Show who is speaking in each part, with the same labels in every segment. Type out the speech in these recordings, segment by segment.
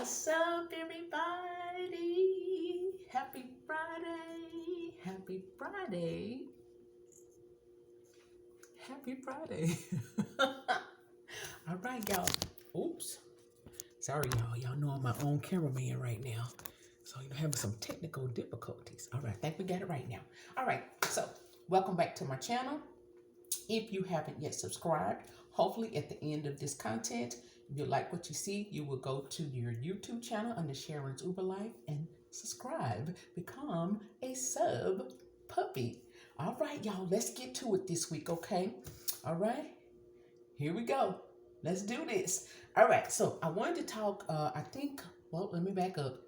Speaker 1: What's up, everybody? Happy Friday! Happy Friday! Happy Friday! All right, y'all. Oops. Sorry, y'all. Y'all know I'm my own cameraman right now. So, having some technical difficulties. All right, I think we got it right now. All right, so welcome back to my channel. If you haven't yet subscribed, hopefully at the end of this content, if you like what you see, you will go to your YouTube channel under Sharon's Uber Life and subscribe. Become a sub puppy. All right, y'all, let's get to it this week, okay? All right, here we go. Let's do this. All right, so I wanted to talk, let me back up.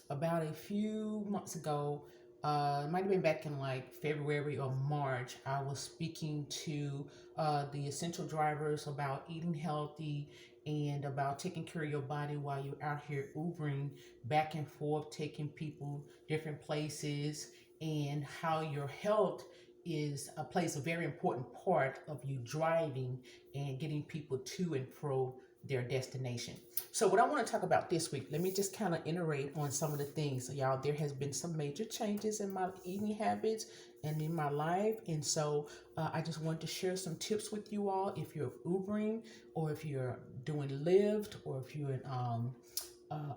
Speaker 1: About a few months ago, it might have been back in like February or March, I was speaking to the essential drivers about eating healthy and about taking care of your body while you're out here Ubering back and forth, taking people different places, and how your health plays a very important part of you driving and getting people to and fro their destination. So what I want to talk about this week, let me just kind of iterate on some of the things. Y'all, there has been some major changes in my eating habits and in my life. And so I just wanted to share some tips with you all. If you're Ubering or if you're doing Lyft or if you're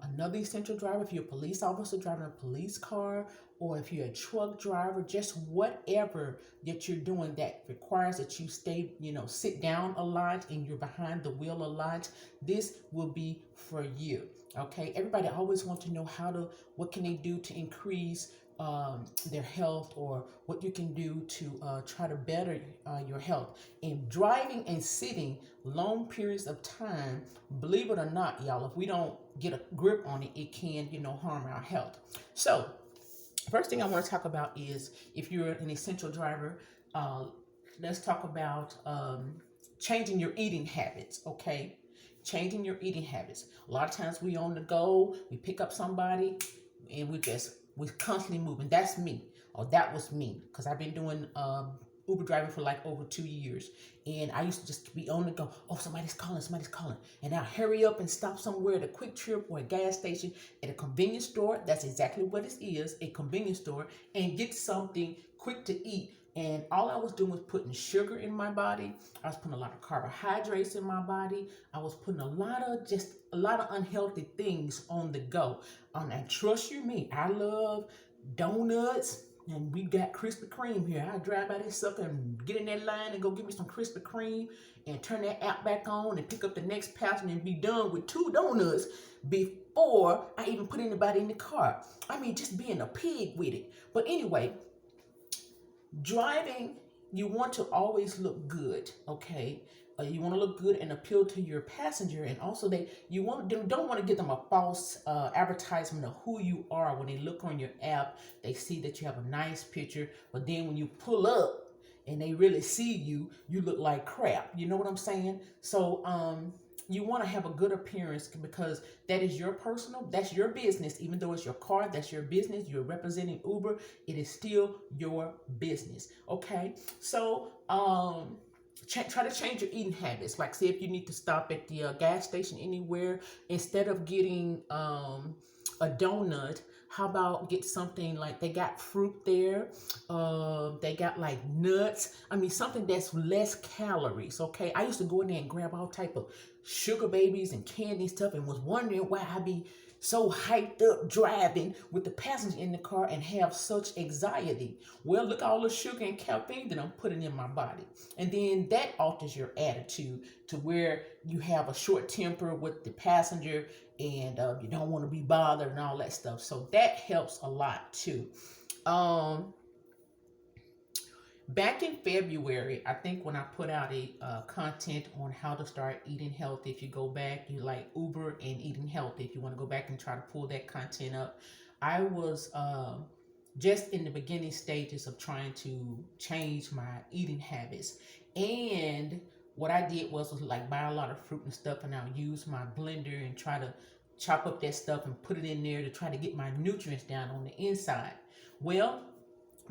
Speaker 1: another essential driver, if you're a police officer driving a police car, or if you're a truck driver, just whatever that you're doing that requires that you stay, sit down a lot and you're behind the wheel a lot, this will be for you. Okay, everybody always wants to know what can they do to increase their health, or what you can do to try to better your health. And driving and sitting long periods of time, believe it or not, y'all, if we don't get a grip on it, it can, harm our health. So, first thing I want to talk about is if you're an essential driver, let's talk about changing your eating habits, okay? Changing your eating habits. A lot of times we on the go, we pick up somebody, and we're constantly moving. That's me, or that was me, because I've been doing Uber driving for like over 2 years, and I used to just be on the go. Oh, somebody's calling, and I'll hurry up and stop somewhere at a Quick Trip or a gas station, at a convenience store. That's exactly what it is, a convenience store, and get something quick to eat. And all I was doing was putting sugar in my body. I was putting a lot of carbohydrates in my body. I was putting a lot of unhealthy things on the go. And trust you me, I love donuts, and we got Krispy Kreme here. I drive by this sucker and get in that line and go get me some Krispy Kreme and turn that app back on and pick up the next passenger and be done with 2 donuts before I even put anybody in the car. I mean, just being a pig with it. But anyway, driving, you want to always look good, okay? You want to look good and appeal to your passenger, and also don't want to give them a false advertisement of who you are. When they look on your app, they see that you have a nice picture, but then when you pull up and they really see you, you look like crap. You know what I'm saying? So you want to have a good appearance, because that's your business. Even though it's your car, that's your business. You're representing Uber. It is still your business. Okay. So, try to change your eating habits. Like, say if you need to stop at the gas station anywhere, instead of getting a donut, how about get something like, they got fruit there, they got like nuts. I mean, something that's less calories. Okay, I used to go in there and grab all type of sugar babies and candy stuff, and was wondering why I be so hyped up driving with the passenger in the car and have such anxiety. Well, look all the sugar and caffeine that I'm putting in my body. And then that alters your attitude to where you have a short temper with the passenger, and you don't want to be bothered and all that stuff. So that helps a lot too. Back in February, I think, when I put out a content on how to start eating healthy. If you go back, you like Uber and eating healthy. If you want to go back and try to pull that content up, I was just in the beginning stages of trying to change my eating habits. And what I did was like buy a lot of fruit and stuff, and I'll use my blender and try to chop up that stuff and put it in there to try to get my nutrients down on the inside. Well,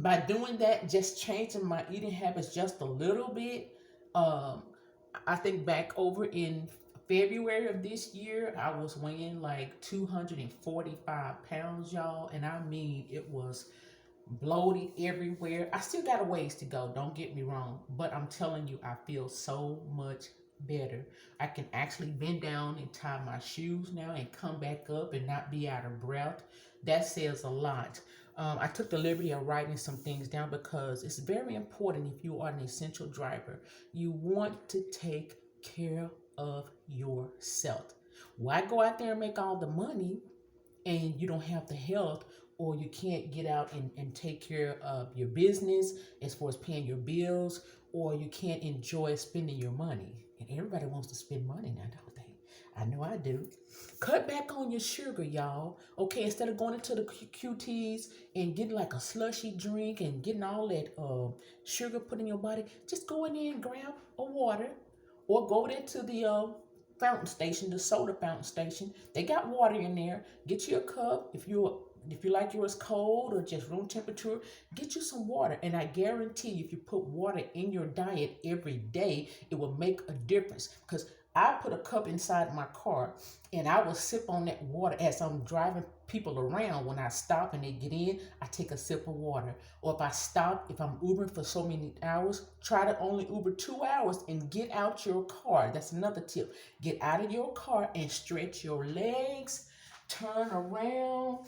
Speaker 1: by doing that, just changing my eating habits just a little bit, I think back over in February of this year, I was weighing like 245 pounds, y'all. And I mean, it was bloated everywhere. I still got a ways to go, don't get me wrong. But I'm telling you, I feel so much better. I can actually bend down and tie my shoes now and come back up and not be out of breath. That says a lot. I took the liberty of writing some things down because it's very important if you are an essential driver. You want to take care of yourself. Why go out there and make all the money and you don't have the health, or you can't get out and take care of your business as far as paying your bills, or you can't enjoy spending your money? And everybody wants to spend money now, don't they? I know I do. Cut back on your sugar, y'all. Okay, instead of going into the QTs and getting like a slushy drink and getting all that sugar put in your body, just go in there and grab a water, or go into the fountain station, the soda fountain station. They got water in there. Get you a cup. If you like yours cold or just room temperature, get you some water. And I guarantee you, if you put water in your diet every day, it will make a difference. Because I put a cup inside my car and I will sip on that water as I'm driving people around. When I stop and they get in, I take a sip of water. Or if I stop, if I'm Ubering for so many hours, try to only Uber 2 hours and get out your car. That's another tip. Get out of your car and stretch your legs, turn around,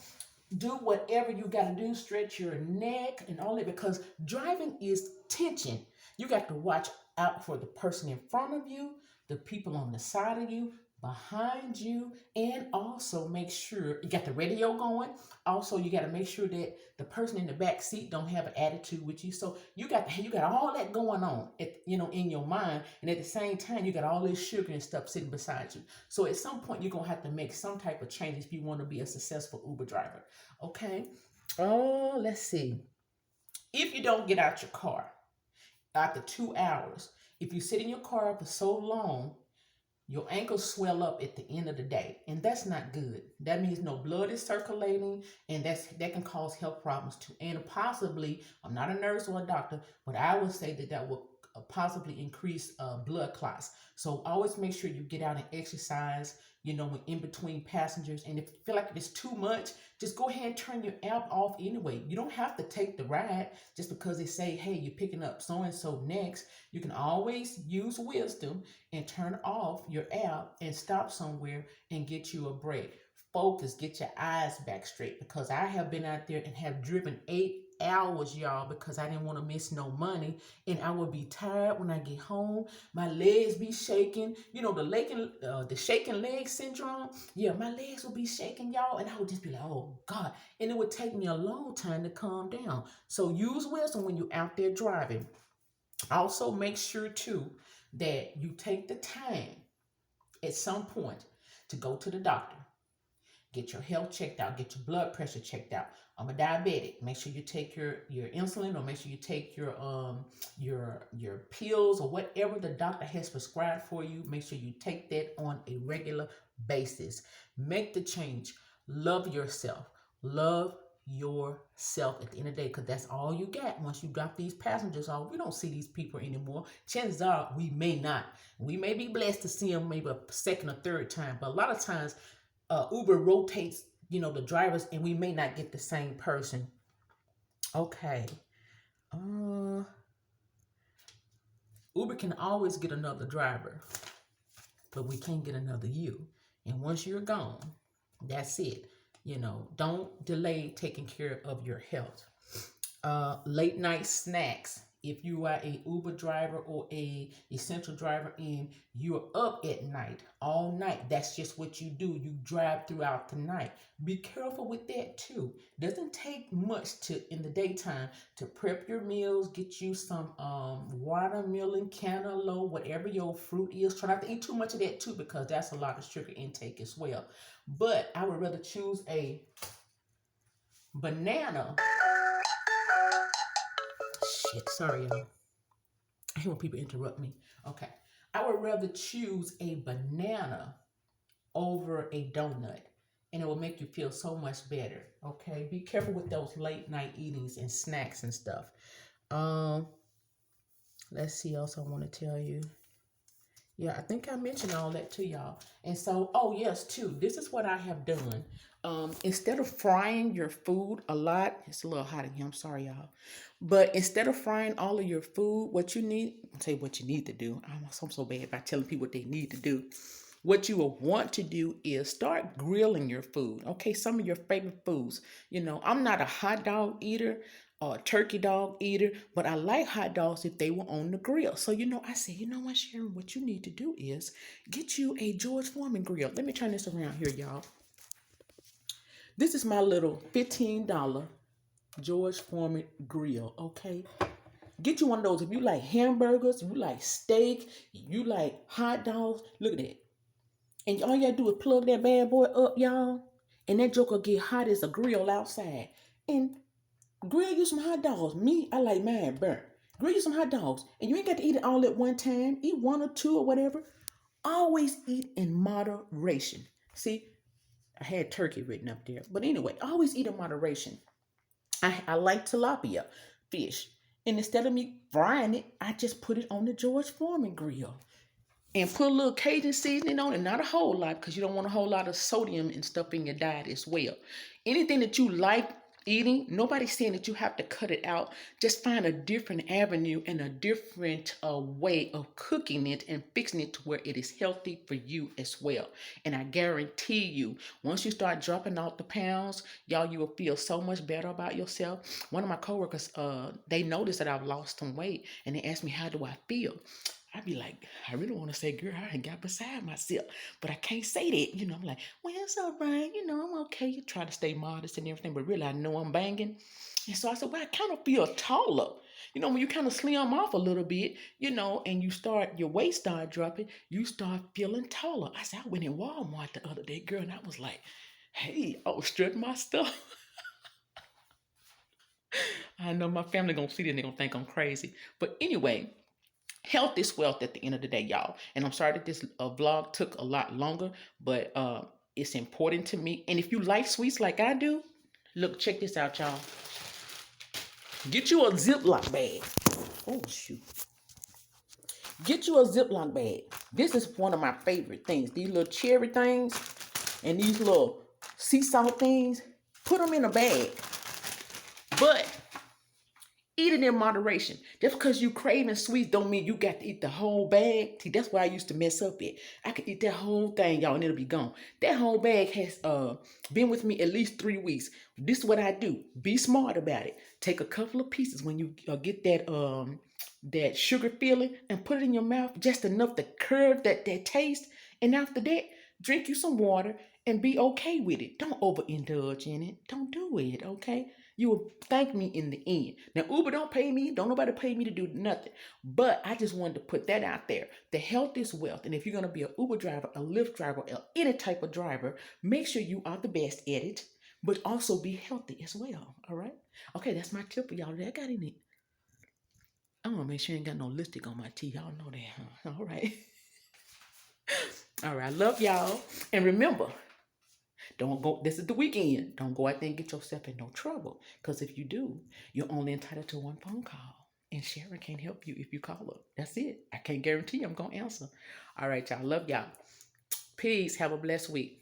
Speaker 1: do whatever you got to do, stretch your neck and all that, because driving is tension. You got to watch out for the person in front of you, the people on the side of you, behind you, and also make sure you got the radio going. Also, you got to make sure that the person in the back seat don't have an attitude with you. So you got all that going on in your mind, and at the same time you got all this sugar and stuff sitting beside you. So at some point you're gonna have to make some type of changes if you want to be a successful Uber driver. Okay. Oh, let's see. If you don't get out your car after 2 hours, if you sit in your car for so long, your ankles swell up at the end of the day, and that's not good. That means no blood is circulating, and that can cause health problems too. And possibly, I'm not a nurse or a doctor, but I would say that will possibly increase blood clots. So always make sure you get out and exercise, when in between passengers. And if you feel like it's too much, just go ahead and turn your app off anyway. You don't have to take the ride just because they say, hey, you're picking up so-and-so next. You can always use wisdom and turn off your app and stop somewhere and get you a break. Focus, get your eyes back straight, because I have been out there and have driven 8 hours, y'all, because I didn't want to miss no money, and I would be tired when I get home. My legs be shaking, the shaking leg syndrome. Yeah, my legs would be shaking, y'all, and I would just be like, oh God, and it would take me a long time to calm down. So use wisdom when you're out there driving. Also, make sure too that you take the time at some point to go to the doctor. Get your health checked out. Get your blood pressure checked out. I'm a diabetic. Make sure you take your insulin, or make sure you take your pills, or whatever the doctor has prescribed for you. Make sure you take that on a regular basis. Make the change. Love yourself. Love yourself at the end of the day, because that's all you got. Once you drop these passengers off, we don't see these people anymore. Chances are we may not. We may be blessed to see them maybe a second or third time, but a lot of times Uber rotates, the drivers, and we may not get the same person. Okay. Uber can always get another driver, but we can't get another you. And once you're gone, that's it. Don't delay taking care of your health. Late night snacks. If you are a Uber driver or a essential driver and you're up at night, all night, that's just what you do. You drive throughout the night. Be careful with that too. Doesn't take much in the daytime to prep your meals. Get you some watermelon, cantaloupe, whatever your fruit is. Try not to eat too much of that too, because that's a lot of sugar intake as well. But I would rather choose a banana. Shit, sorry, y'all. I hate when people interrupt me. Okay. I would rather choose a banana over a donut, and it will make you feel so much better. Okay. Be careful with those late night eatings and snacks and stuff. Let's see else I want to tell you. Yeah, I think I mentioned all that to y'all. And so, oh yes, too. This is what I have done. Instead of frying your food a lot, it's a little hot in here. I'm sorry, y'all. But instead of frying all of your food, what you need, I'll tell you what you need to do. I'm so bad about telling people what they need to do. What you will want to do is start grilling your food. Okay, some of your favorite foods. You know, I'm not a hot dog eater or a turkey dog eater, but I like hot dogs if they were on the grill. So, you know, I said, you know what, Sharon, what you need to do is get you a George Foreman grill. Let me turn this around here, y'all. This is my little $15 George Foreman grill, okay? Get you one of those. If you like hamburgers, you like steak, you like hot dogs, look at that. And all you gotta do is plug that bad boy up, y'all. And that joker get hot as a grill outside. And grill you some hot dogs. Me, I like mine burnt. Grill you some hot dogs. And you ain't got to eat it all at one time. Eat one or two or whatever. Always eat in moderation. See, I had turkey written up there. But anyway, always eat in moderation. I like tilapia fish. And instead of me frying it, I just put it on the George Foreman grill. And put a little Cajun seasoning on it, not a whole lot, because you don't want a whole lot of sodium and stuff in your diet as well. Anything that you like eating, nobody's saying that you have to cut it out. Just find a different avenue and a different way of cooking it and fixing it to where it is healthy for you as well. And I guarantee you, once you start dropping out the pounds, y'all, you will feel so much better about yourself. One of my coworkers, they noticed that I've lost some weight, and they asked me, how do I feel? I'd be like, I really want to say, girl, I ain't got beside myself, but I can't say that. You know, I'm like, well, it's all right. You know, I'm okay. You try to stay modest and everything, but really, I know I'm banging. And so I said, well, I kind of feel taller. You know, when you kind of slim off a little bit, you know, and you start, your weight start dropping, you start feeling taller. I said, I went in Walmart the other day, girl, and I was like, hey, I was strutting my stuff. I know my family gonna see this and they gonna think I'm crazy. But anyway, health is wealth at the end of the day, y'all. And I'm sorry that this vlog took a lot longer, but it's important to me. And if you like sweets like I do, look, check this out, y'all. Get you a Ziploc bag. Oh, shoot. Get you a Ziploc bag. This is one of my favorite things. These little cherry things and these little sea salt things, put them in a bag. But eat it in moderation. Just because you craving sweets don't mean you got to eat the whole bag. See, that's why I used to mess up at. I could eat that whole thing, y'all, and it'll be gone. That whole bag has been with me at least 3 weeks. This is what I do. Be smart about it. Take a couple of pieces when you get that sugar feeling and put it in your mouth, just enough to curve that taste. And after that, drink you some water and be okay with it. Don't overindulge in it. Don't do it, okay? You will thank me in the end. Now, Uber don't pay me. Don't nobody pay me to do nothing. But I just wanted to put that out there. The health is wealth. And if you're going to be an Uber driver, a Lyft driver, or any type of driver, make sure you are the best at it, but also be healthy as well. All right? Okay, that's my tip for y'all that I got in it. I want to make sure I ain't got no lipstick on my teeth. Y'all know that, huh? All right. All right. I love y'all. And remember, don't go, this is the weekend. Don't go out there and get yourself in no trouble. Because if you do, you're only entitled to one phone call. And Sharon can't help you if you call her. That's it. I can't guarantee I'm going to answer. All right, y'all. Love y'all. Peace. Have a blessed week.